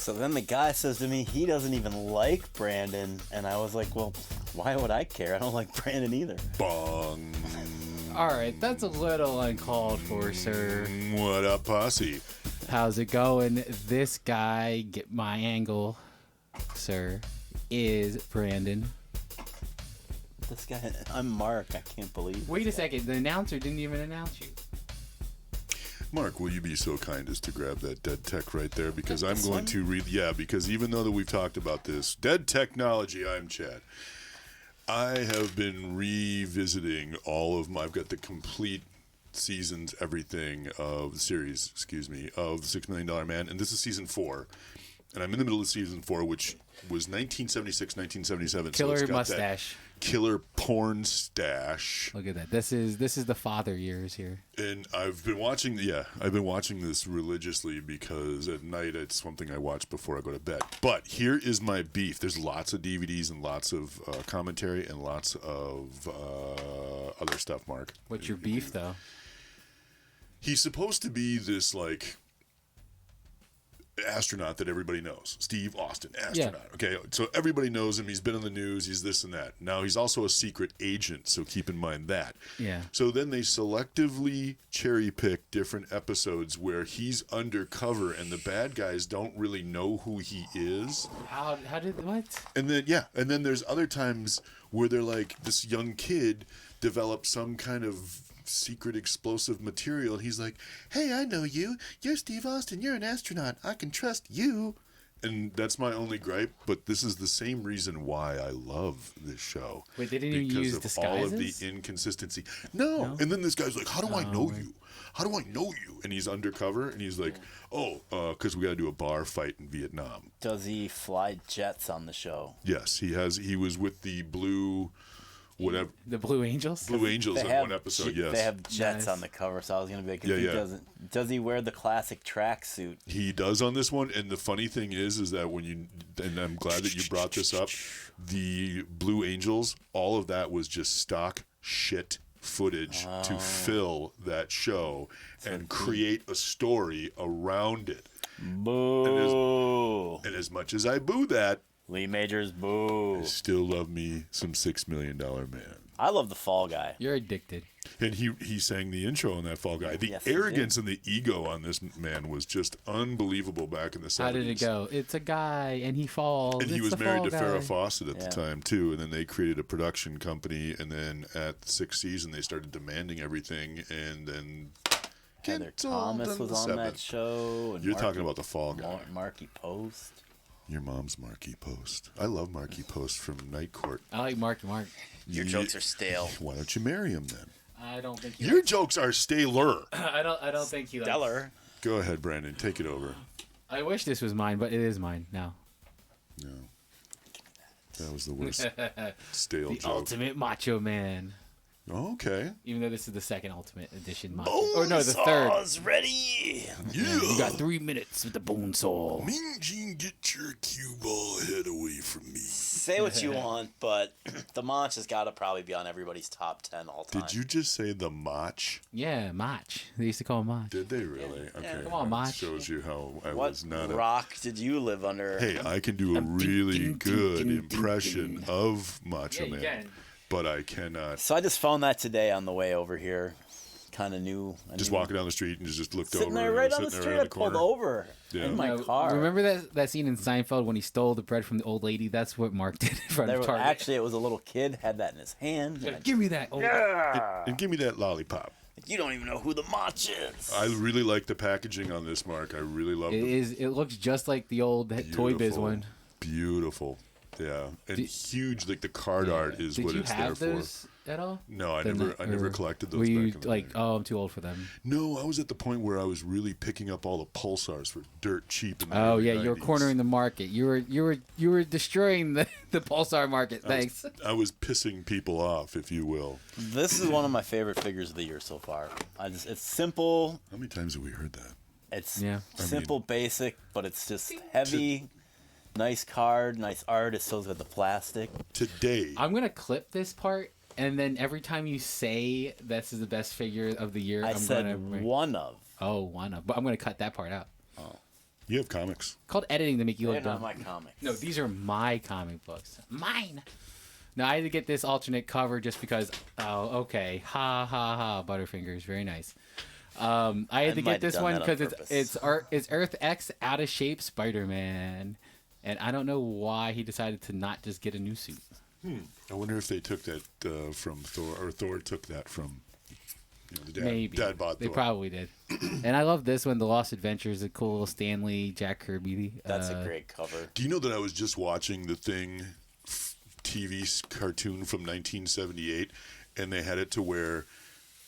So then the guy says to me, he doesn't even like Brandon. And I was like, well, why would I care? I don't like Brandon either. Bong. All right, that's a little uncalled for, sir. What up, posse? How's it going? This guy, get my angle, sir, is Brandon. This guy, I'm Mark. I can't believe. Wait a second. The announcer didn't even announce you. Mark, will you be so kind as to grab that dead tech right there? Because I'm going to read... Yeah, because even though that we've talked about this, dead technology, I'm Chad. I have been revisiting all of my... I've got the complete seasons, everything of the series, of the $6 Million Man. And this is season 4. And I'm in the middle of season 4, which was 1976, 1977. Killer so it's got mustache. Killer porn stash. Look at that. This is the father years here. And I've been watching this religiously because at night it's something I watch before I go to bed. But here is my beef. There's lots of DVDs and lots of commentary and lots of other stuff, Mark. What's your beef, though? He's supposed to be this, like, astronaut that everybody knows. Steve Austin, astronaut. Yeah. Okay, so everybody knows him. He's been in the news. He's this and that. Now, he's also a secret agent, so keep in mind that. Yeah. So then they selectively cherry-pick different episodes where he's undercover and the bad guys don't really know who he is. How did... What? And then there's other times where they're like, this young kid developed some kind of secret explosive material. He's like, hey, I know you. You're Steve Austin. You're an astronaut. I can trust you. And that's my only gripe, but this is the same reason why I love this show. Wait, they didn't even use disguises? All of the inconsistency. No. And then this guy's like, how do I know you? How do I know you? And he's undercover, and he's like, because we got to do a bar fight in Vietnam. Does he fly jets on the show? Yes, he has. He was with the Blue... Whatever. The Blue Angels? Blue Angels on one episode, yes. They have jets on the cover, so I was going to be like, does he wear the classic tracksuit? He does on this one, and the funny thing is that when you, and I'm glad that you brought this up, the Blue Angels, all of that was just stock shit footage to fill that show and create a story around it. Boo! And as much as I boo that, Lee Majors, boo. I still love me some $6 Million Man. I love the Fall Guy. You're addicted. And he sang the intro on that Fall Guy. The arrogance and the ego on this man was just unbelievable back in the 70s. How did it go? It's a guy, and he falls. And he was married to Farrah Fawcett at the time, too. And then they created a production company. And then at the 6th season, they started demanding everything. And then... Heather Thomas was on that show. And You're talking about the Fall Guy. Marky Post. Your mom's Marky Post. I love Marky Post from Night Court. I like Marky Mark. Your jokes are stale. Why don't you marry him then? I don't think your jokes are staler. I don't think he likes. Stellar. Go ahead, Brandon. Take it over. I wish this was mine, but it is mine now. No. That was the worst stale the joke. Ultimate Macho Man. Oh, okay. Even though this is the second Ultimate Edition Macho. Bone the third. Saw's ready. Yeah. You got 3 minutes with the bone saw. Mean Gene, get your cue ball head away from me. Say what you want, but the Mach has got to probably be on everybody's top 10 all time. Did you just say the Mach? Yeah, Mach. They used to call him Mach. Did they really? Yeah. Okay. Come on, Mach. Shows you how I what was not rock did you live under? Hey, I can do a really good impression of Macho Man. Can. But I cannot. So I just found that today on the way over here. Kind of new. Just walking down the street and just looked over. Sitting there right on the street. I pulled over in my car. Remember that scene in Seinfeld when he stole the bread from the old lady? That's what Mark did in front of Target. Actually, it was a little kid, had that in his hand. Yeah, give me that. And give me that lollipop. You don't even know who the Mach is. I really like the packaging on this, Mark. I really love it. It looks just like the old Toy Biz one. Beautiful. Yeah, and huge. Like the card art is what it's there for. Did you have those at all? No, I never collected those. Were you back in the like, day. I'm too old for them? No, I was at the point where I was really picking up all the pulsars for dirt cheap. In the Oh early yeah, 90s. you were cornering the market. You were destroying the pulsar market. Thanks. I was pissing people off, if you will. This is one of my favorite figures of the year so far. It's simple. How many times have we heard that? It's simple, basic, but it's just heavy. Nice card, nice art. It still got the plastic. Today, I'm gonna clip this part, and then every time you say this is the best figure of the year, I'm said gonna one of. Oh, one of. But I'm gonna cut that part out. Oh. You have comics. Called editing to make you They're look not dumb. my comics. No, these are my comic books. Mine. Now I had to get this alternate cover just because. Oh, okay. Ha ha ha. Butterfingers, very nice. I had to might get this have done one that on because it's Earth X out of shape Spider-Man, and I don't know why he decided to not just get a new suit. I wonder if they took that from Thor, or Thor took that from the dad. Maybe Dad bought they Thor. probably did. And I love this one, The Lost Adventures, a cool Stanley Jack Kirby. That's a great cover. Do you know that I was just watching the Thing TV cartoon from 1978, and they had it to where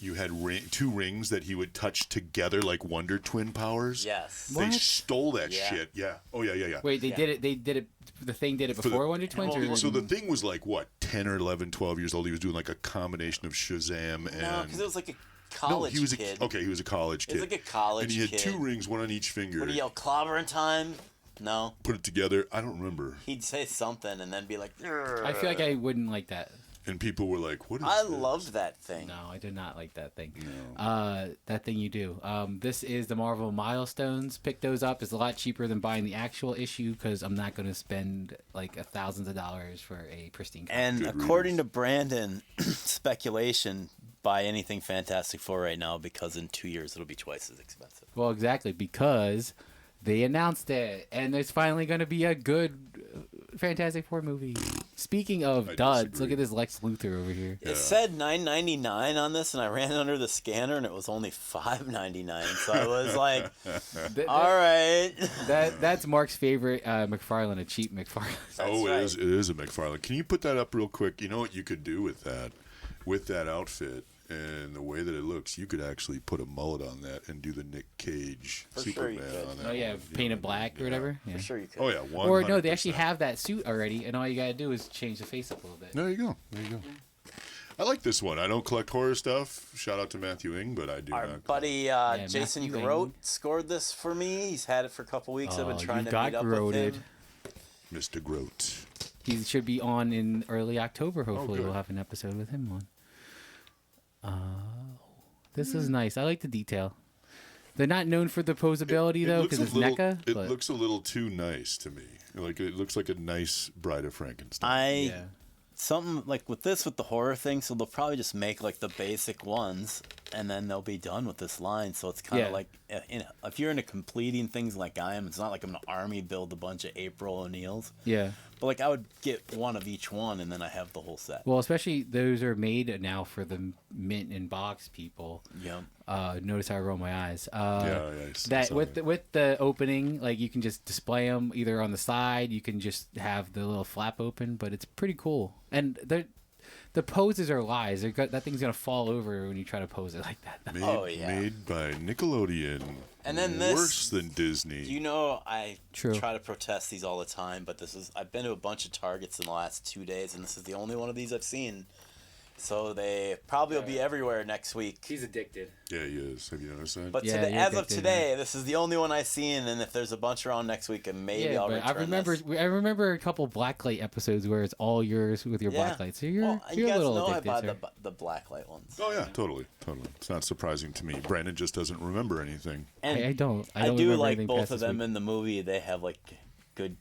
you had two rings that he would touch together like Wonder Twin powers? Yes. They What? stole that Yeah. shit. Yeah. Oh, yeah. Wait, they did it. They did it. The Thing did it before Wonder Twins. Or So the Thing was like, what, 10 or 11, 12 years old? He was doing like a combination of Shazam and... No, because it was like a No, college he was kid. he was a college kid. He was like a college and he had kid. 2 rings, one on each finger. Would he yell clobbering time? No. Put it together. I don't remember. He'd say something and then be like, I feel like I wouldn't like that. And people were like, "What is I this?" loved that thing. No, I did not like that thing. No. That thing you do. This is the Marvel Milestones. Pick those up. It's a lot cheaper than buying the actual issue because I'm not going to spend like thousands of dollars for a pristine copy. And Good according readers. to Brandon, speculation, buy anything Fantastic Four right now because in 2 years it'll be twice as expensive. Well, exactly, because they announced it, and there's finally going to be a good Fantastic Four movie. Speaking of I duds, disagree. look at this Lex Luthor over here. It said $9.99 on this, and I ran under the scanner, and it was only $5.99. So I was like, "All right." That's Mark's favorite McFarlane, a cheap McFarlane. Oh, right. it is a McFarlane. Can you put that up real quick? You know what you could do with that outfit and the way that it looks? You could actually put a mullet on that and do the Nick Cage For sure Superman you could. on that. Oh yeah, one. paint it black or whatever. Yeah. For sure you could. Oh yeah, 100%. Or no, they actually have that suit already, and all you gotta do is change the face up a little bit. There you go. I like this one. I don't collect horror stuff. Shout out to Matthew Ing, but I do Our not. buddy Jason Matthew Grote Ing. scored this for me. He's had it for a couple weeks. I've been trying you to got meet up with Groted. him. Mr. Grote. He should be on in early October. Hopefully, good. we'll have an episode with him on. This is nice. I like the detail. They're not known for the posability though, because it's NECA. It but looks a little too nice to me. Like it looks like a nice Bride of Frankenstein. yeah. Something like with the horror thing, so they'll probably just make like the basic ones, and then they'll be done with this line. So it's kind of Yeah. like, if you're into completing things like I am, it's not like I'm an army build a bunch of April O'Neils, Yeah. but like I would get one of each one, and then I have the whole set. Well, especially those are made now for the mint and box people. Yeah. Notice how I roll my eyes. Yeah, I see That something. with the opening, like you can just display them either on the side. You can just have the little flap open, but it's pretty cool. And the poses are lies. That thing's gonna fall over when you try to pose it like that. Made by Nickelodeon. And then this- worse than Disney. You know, I True. try to protest these all the time, but I've been to a bunch of Targets in the last 2 days, and this is the only one of these I've seen. So they probably will be everywhere next week. He's addicted. Yeah, he is. Have you noticed that? But Yeah, today, you're as of addicted, today, this is the only one I've seen, and if there's a bunch around next week, and maybe I'll but return I remember a couple blacklight episodes where it's all yours with your blacklight. So you're you a guys little know I addicted, buy sir. the blacklight ones. Oh yeah, totally. It's not surprising to me. Brandon just doesn't remember anything. And I don't I do remember like anything both past of this them week. in the movie. They have like good,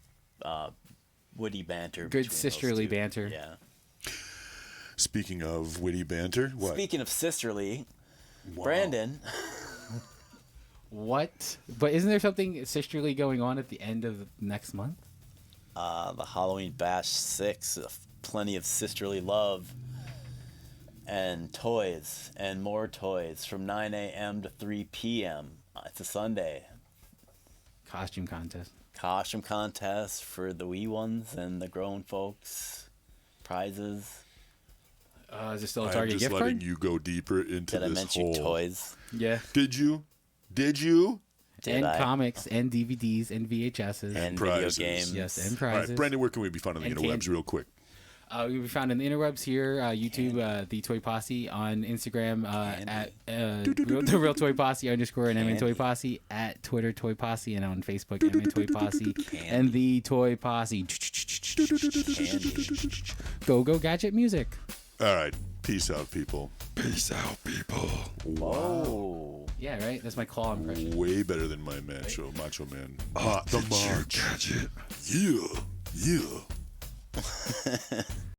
witty banter. Good between those sisterly two. banter. Yeah. Speaking of witty banter, what? Speaking of sisterly, Wow. Brandon. What? But isn't there something sisterly going on at the end of next month? The Halloween Bash 6, plenty of sisterly love and toys and more toys from 9 a.m. to 3 p.m. It's a Sunday. Costume contest. Costume contest for the wee ones and the grown folks. Prizes. Is it still a I'm Target just gift letting card? you go deeper into Did I this mention hole. toys? Yeah. Did you? Did you? Did And I? comics and DVDs and VHSs. And prizes. video games. Yes, and All right, prizes. Brandon, where can we be found on the And interwebs candy. real quick? You'll be found in the interwebs here, YouTube, The Toy Posse, on Instagram at The Real Toy Posse _ and MN Toy Posse, at Twitter Toy Posse, and on Facebook MN Toy Posse, and The Toy Posse. Go Gadget Music. All right. Peace out, people. Peace out, people. Whoa. Yeah, right. That's my claw impression. Way better than my Macho Man. The March. Gadget. Yeah. Yeah.